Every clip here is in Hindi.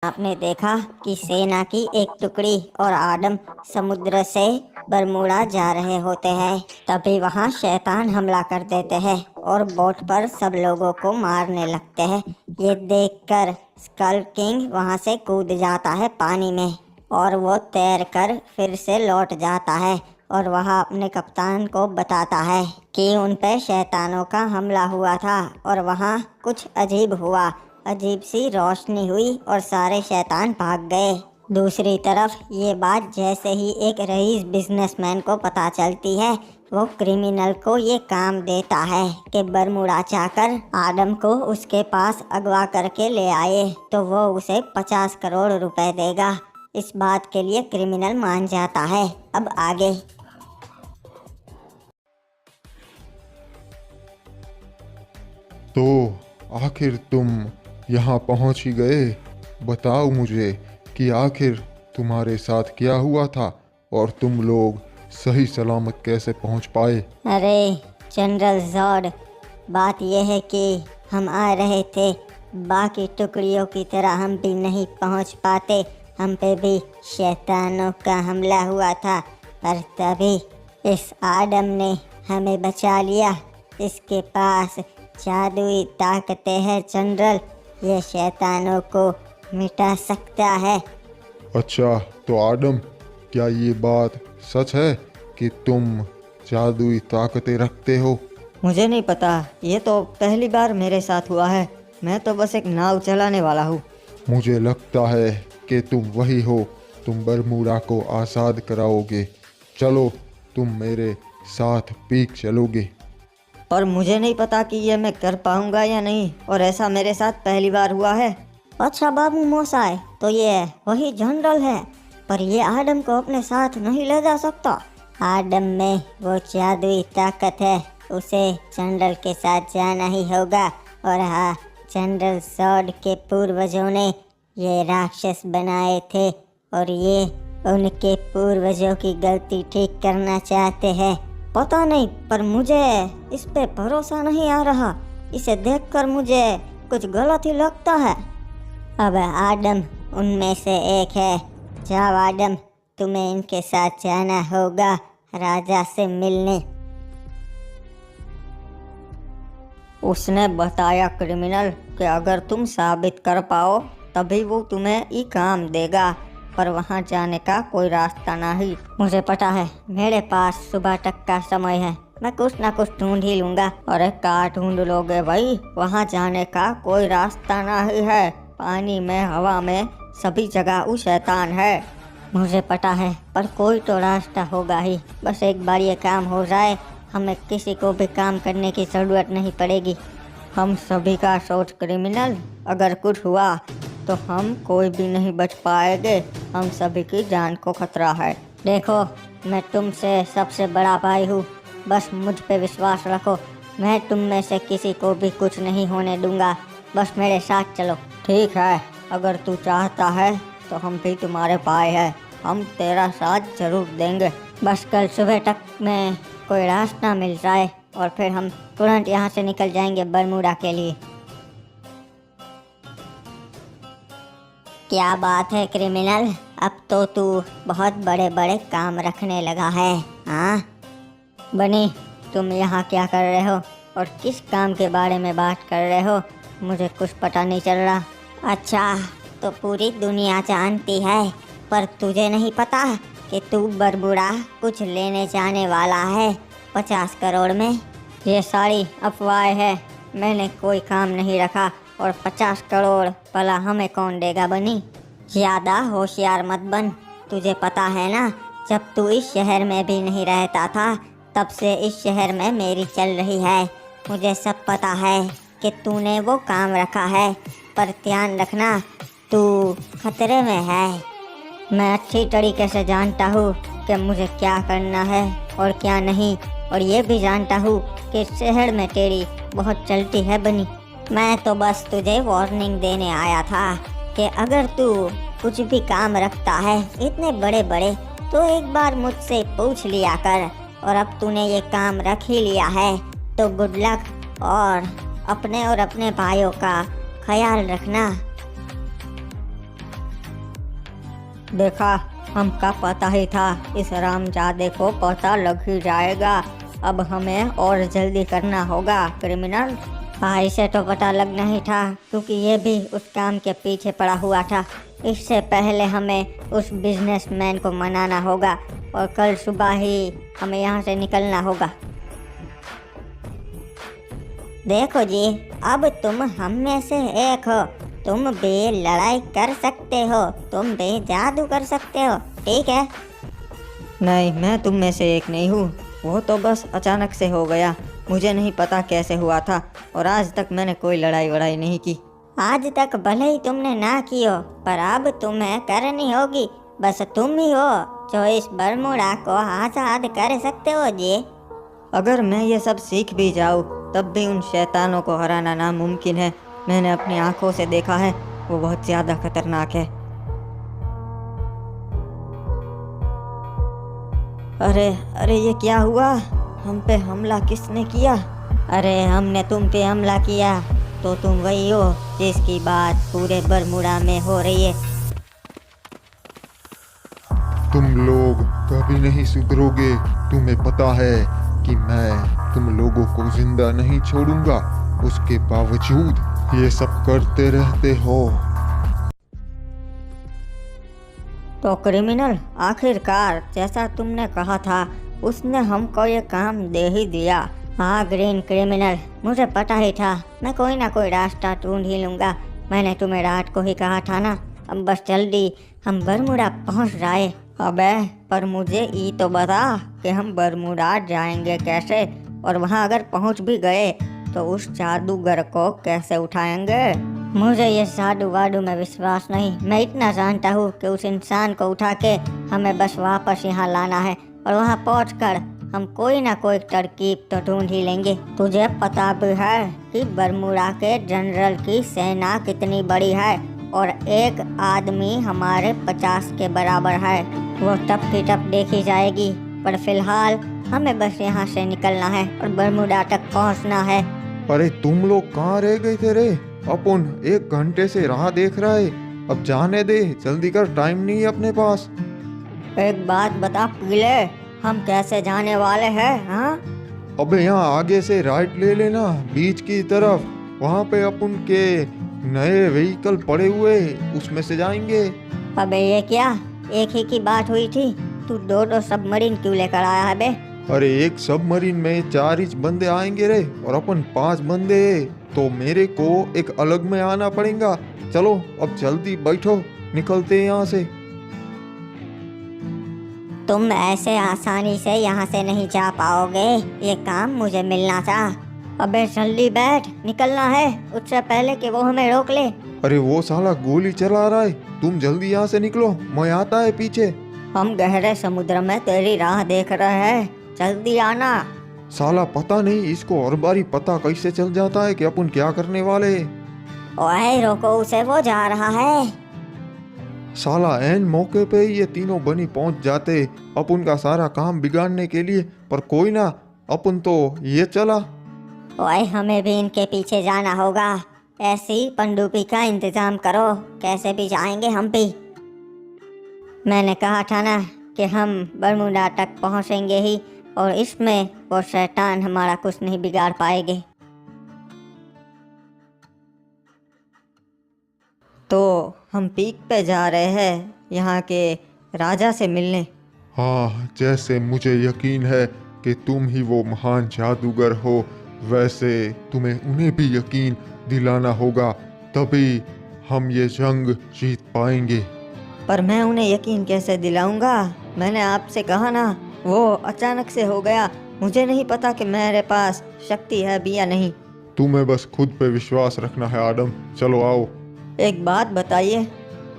आपने देखा कि सेना की एक टुकड़ी और आदम समुद्र से बरमूडा जा रहे होते हैं। तभी वहां शैतान हमला कर देते हैं और बोट पर सब लोगों को मारने लगते हैं। ये देखकर स्कल किंग वहां से कूद जाता है पानी में और वो तैर कर फिर से लौट जाता है और वह अपने कप्तान को बताता है कि उन पे शैतानों का हमला हुआ था और वहाँ कुछ अजीब हुआ। अजीब सी रोशनी हुई और सारे शैतान भाग गए। दूसरी तरफ ये बात जैसे ही एक रईस बिजनेसमैन को पता चलती है, वो क्रिमिनल को ये काम देता है कि बरमूडा चाकर आदम को उसके पास अगवा करके ले आए तो वो उसे 50 करोड़ रुपए देगा। इस बात के लिए क्रिमिनल मान जाता है। अब आगे। तो आखिर तुम यहाँ पहुँच ही गए। बताओ मुझे कि आखिर तुम्हारे साथ क्या हुआ था और तुम लोग सही सलामत कैसे पहुँच पाए। अरे जनरल जॉर्ड, बात यह है कि हम आ रहे थे, बाकी टुकड़ियों की तरह हम भी नहीं पहुंच पाते। हम पे भी शैतानों का हमला हुआ था, पर तभी इस आदम ने हमें बचा लिया। इसके पास जादुई ताकतें हैं जनरल, ये शैतानों को मिटा सकता है। अच्छा, तो आदम, क्या ये बात सच है कि तुम जादुई ताकतें रखते हो? मुझे नहीं पता, ये तो पहली बार मेरे साथ हुआ है। मैं तो बस एक नाव चलाने वाला हूँ। मुझे लगता है कि तुम वही हो। तुम बरमूडा को आज़ाद कराओगे। चलो, तुम मेरे साथ पीक चलोगे। पर मुझे नहीं पता कि ये मैं कर पाऊंगा या नहीं, और ऐसा मेरे साथ पहली बार हुआ है। अच्छा बाबू मोसाई, तो ये वही जनरल है, पर ये आदम को अपने साथ नहीं ले जा सकता। आदम में वो जादुई ताकत है, उसे जनरल के साथ जाना ही होगा। और हाँ, जनरल जॉर्ड के पूर्वजों ने ये राक्षस बनाए थे और ये उनके पूर्वजों की गलती ठीक करना चाहते हैं। पता नहीं, पर मुझे इस पे भरोसा नहीं आ रहा। इसे देखकर मुझे कुछ गलत ही लगता है। अब आदम उनमें से एक है। जाओ आदम, तुम्हें इनके साथ जाना होगा राजा से मिलने। उसने बताया क्रिमिनल कि अगर तुम साबित कर पाओ तभी वो तुम्हें ये काम देगा, पर वहाँ जाने का कोई रास्ता नहीं। मुझे पता है, मेरे पास सुबह तक का समय है, मैं कुछ ना कुछ ढूंढ ही लूँगा। अरे क्या ढूंढ लोगे भाई, वहाँ जाने का कोई रास्ता नहीं है। पानी में, हवा में, सभी जगह वो शैतान है। मुझे पता है, पर कोई तो रास्ता होगा ही। बस एक बार ये काम हो जाए, हमें किसी को भी काम करने की ज़रूरत नहीं पड़ेगी। हम सभी का सोच क्रिमिनल, अगर कुछ हुआ तो हम कोई भी नहीं बच पाएंगे। हम सभी की जान को खतरा है। देखो, मैं तुमसे सबसे बड़ा भाई हूँ, बस मुझ पे विश्वास रखो। मैं तुम में से किसी को भी कुछ नहीं होने दूंगा। बस मेरे साथ चलो। ठीक है, अगर तू चाहता है तो हम भी तुम्हारे भाई हैं। हम तेरा साथ जरूर देंगे। बस कल सुबह तक में कोई रास्ता मिल जाए और फिर हम तुरंत यहाँ से निकल जाएंगे बरमूडा के लिए। क्या बात है क्रिमिनल, अब तो तू बहुत बड़े बड़े काम रखने लगा है। हाँ बनी, तुम यहाँ क्या कर रहे हो और किस काम के बारे में बात कर रहे हो? मुझे कुछ पता नहीं चल रहा। अच्छा, तो पूरी दुनिया जानती है, पर तुझे नहीं पता कि तू बरमूडा कुछ लेने जाने वाला है 50 करोड़ में। ये सारी अफवाह है, मैंने कोई काम नहीं रखा। और 50 करोड़ भला हमें कौन देगा बनी? ज़्यादा होशियार मत बन। तुझे पता है ना, जब तू इस शहर में भी नहीं रहता था, तब से इस शहर में मेरी चल रही है। मुझे सब पता है कि तूने वो काम रखा है, पर ध्यान रखना, तू खतरे में है। मैं अच्छी तरीके से जानता हूँ कि मुझे क्या करना है और क्या नहीं, और ये भी जानता हूँ कि शहर में तेरी बहुत चलती है बनी। मैं तो बस तुझे वार्निंग देने आया था कि अगर तू कुछ भी काम रखता है इतने बड़े बड़े, तो एक बार मुझसे पूछ लिया कर। और अब तूने ये काम रख ही लिया है तो गुड लक, और अपने भाइयों का ख्याल रखना। देखा, हमका पता ही था इस हरामजादे को पता लग ही जाएगा। अब हमें और जल्दी करना होगा क्रिमिनल। भाई से तो पता लगना ही था, क्योंकि ये भी उस काम के पीछे पड़ा हुआ था। इससे पहले हमें उस बिजनेसमैन को मनाना होगा और कल सुबह ही हमें यहाँ से निकलना होगा। देखो जी, अब तुम हम में से एक हो। तुम भी लड़ाई कर सकते हो, तुम भी जादू कर सकते हो, ठीक है? नहीं, मैं तुम में से एक नहीं हूँ। वो तो बस अचानक से हो गया, मुझे नहीं पता कैसे हुआ था, और आज तक मैंने कोई लड़ाई वड़ाई नहीं की। आज तक भले ही तुमने ना की हो, पर अब तुम्हें करनी होगी। बस तुम ही हो जो इस बरमूडा को आज़ाद कर सकते हो जी। अगर मैं ये सब सीख भी जाऊँ, तब भी उन शैतानों को हराना नामुमकिन है। मैंने अपनी आंखों से देखा है, वो बहुत ज़्यादा खतरनाक है। अरे अरे, ये क्या हुआ? हम पे हमला किसने किया? अरे हमने तुम पे हमला किया, तो तुम वही हो जिसकी बात पूरे बरमूडा में हो रही है। तुम लोग कभी नहीं सुधरोगे। तुम्हें पता है कि मैं तुम लोगों को जिंदा नहीं छोड़ूंगा, उसके बावजूद ये सब करते रहते हो। तो क्रिमिनल, आखिरकार जैसा तुमने कहा था, उसने हमको ये काम दे ही दिया। हाँ ग्रीन क्रिमिनल, मुझे पता ही था, मैं कोई ना कोई रास्ता ढूंढ ही लूँगा। मैंने तुम्हें रात को ही कहा था ना। अब बस जल्दी हम बरमूडा पहुँच जाए। अबे, पर मुझे ये तो बता कि हम बरमूडा जाएंगे कैसे, और वहाँ अगर पहुँच भी गए तो उस जादूगर को कैसे उठाएंगे? मुझे ये साधु वादू में विश्वास नहीं। मैं इतना जानता हूँ कि उस इंसान को उठा के हमें बस वापस यहाँ लाना है, और वहाँ पहुँचकर हम कोई ना कोई तरकीब तो ढूंढ ही लेंगे। तुझे पता भी है कि बरमूडा के जनरल की सेना कितनी बड़ी है, और एक आदमी हमारे 50 के बराबर है। वो तब की तब देखी जाएगी, पर फिलहाल हमें बस यहाँ से निकलना है और बरमूडा तक पहुँचना है। अरे तुम लोग कहाँ रह गए थे रे? अपन 1 घंटे से राह देख रहा है। अब जाने दे, जल्दी कर, टाइम नहीं है अपने पास। एक बात बता पीले, हम कैसे जाने वाले हैं? हाँ, अबे यहाँ आगे से राइट ले लेना, बीच की तरफ। वहाँ पे अपन के नए व्हीकल पड़े हुए, उसमें से जाएंगे। अबे ये क्या, एक ही की बात हुई थी, तू दो सबमरीन क्यों लेकर आया है बे? अरे एक सबमरीन में 4 इंच बंदे आएंगे रे, और अपन 5 बंदे हैं, तो मेरे को एक अलग में आना पड़ेगा। चलो अब जल्दी बैठो, निकलते हैं यहाँ से। तुम ऐसे आसानी से यहाँ से नहीं जा पाओगे, ये काम मुझे मिलना था। अबे जल्दी बैठ, निकलना है उससे पहले कि वो हमें रोक ले। अरे वो साला गोली चला रहा है, तुम जल्दी यहाँ से निकलो, मैं आता है पीछे। हम गहरे समुद्र में तेरी राह देख रहे हैं, जल्दी आना। साला पता नहीं इसको हर बारी पता कैसे चल जाता है कि अपन क्या करने वाले हैं। ओए रोको उसे, वो जा रहा है। साला ऐन मौके पे ही ये तीनों बनी पहुंच जाते अपन का सारा काम बिगाड़ने के लिए, पर कोई ना, अपन तो ये चला। ओए हमें भी इनके पीछे जाना होगा। ऐसी पनडुब्बी का इंतजाम करो, कैसे भी जाएंगे हम भी। मैंने कहा था ना कि हम बरमूडा तक पहुंचेंगे ही, और इसमें वो शैतान हमारा कुछ नहीं बिगाड़ पाएंगे। तो हम पीक पे जा रहे हैं यहाँ के राजा से मिलने। हाँ, जैसे मुझे यकीन है कि तुम ही वो महान जादूगर हो, वैसे तुम्हें उन्हें भी यकीन दिलाना होगा, तभी हम ये जंग जीत पाएंगे। पर मैं उन्हें यकीन कैसे दिलाऊंगा? मैंने आपसे कहा ना, वो अचानक से हो गया। मुझे नहीं पता कि मेरे पास शक्ति है भी या नहीं। तुम्हें बस खुद पे विश्वास रखना है आदम। चलो आओ। एक बात बताइए,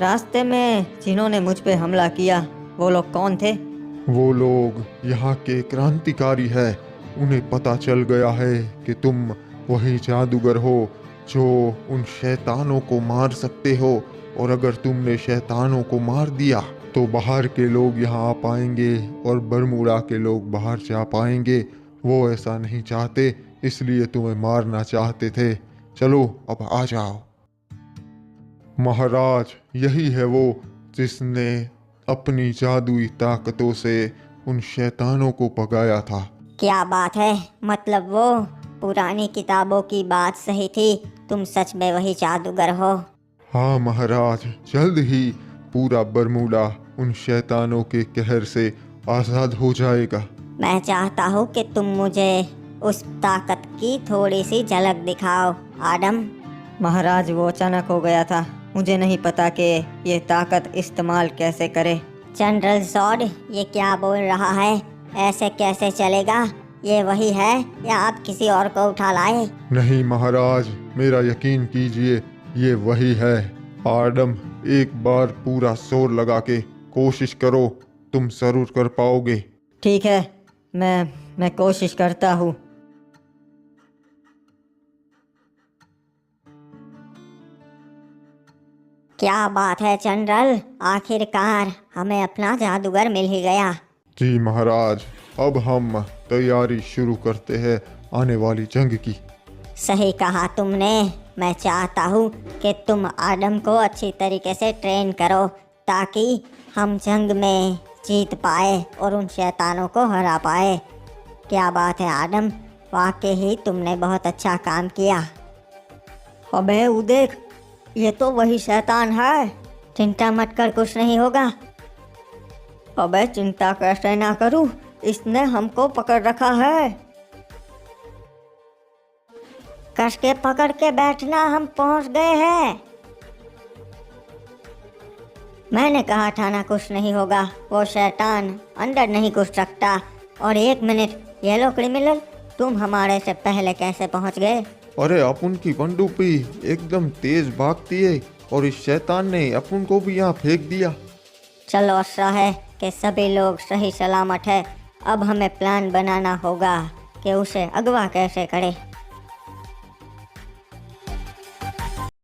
रास्ते में जिन्होंने मुझ पे हमला किया, वो लोग कौन थे? वो लोग यहाँ के क्रांतिकारी है। उन्हें पता चल गया है कि तुम वही जादूगर हो जो उन शैतानों को मार सकते हो, और अगर तुमने शैतानों को मार दिया तो बाहर के लोग यहाँ आ पाएंगे और बरमूडा के लोग बाहर जा पाएंगे। वो ऐसा नहीं चाहते, इसलिए तुम्हें मारना चाहते थे। चलो अब आ जाओ। महाराज, यही है वो जिसने अपनी जादुई ताकतों से उन शैतानों को भगाया था। क्या बात है, मतलब वो पुरानी किताबों की बात सही थी, तुम सच में वही जादूगर हो। हाँ महाराज, जल्द ही पूरा बरमूडा उन शैतानों के कहर से आज़ाद हो जाएगा। मैं चाहता हूँ कि तुम मुझे उस ताकत की थोड़ी सी झलक दिखाओ आदम। महाराज वो अचानक हो गया था, मुझे नहीं पता कि ये ताकत इस्तेमाल कैसे करे। जनरल जॉड, ये क्या बोल रहा है? ऐसे कैसे चलेगा? ये वही है या आप किसी और को उठा लाए? नहीं महाराज, मेरा यकीन कीजिए, ये वही है। आदम, एक बार पूरा जोर लगा के कोशिश करो, तुम जरूर कर पाओगे। ठीक है, मैं कोशिश करता हूँ। क्या बात है जनरल, आखिरकार हमें अपना जादूगर मिल ही गया। जी महाराज, अब हम तैयारी शुरू करते हैं आने वाली जंग की। सही कहा तुमने। मैं चाहता हूँ कि तुम आदम को अच्छी तरीके से ट्रेन करो ताकि हम जंग में जीत पाए और उन शैतानों को हरा पाए। क्या बात है आदम, वाकई ही तुमने बहुत अच्छा काम किया। अबे वो देख, ये तो वही शैतान है। चिंता मत कर, कुछ नहीं होगा। अबे चिंता कैसे ना करूँ, इसने हमको पकड़ रखा है। कस के पकड़ के बैठना, हम पहुंच गए हैं। मैंने कहा था ना कुछ नहीं होगा, वो शैतान अंदर नहीं घुस सकता। और एक मिनट, ये लो क्रिमिनल, तुम हमारे से पहले कैसे पहुंच गए? अरे अपन की पनडुब्बी एकदम तेज भागती है और इस शैतान ने अपन को भी यहाँ फेंक दिया। चलो, अच्छा है कि सभी लोग सही सलामत है। अब हमें प्लान बनाना होगा कि उसे अगवा कैसे करें।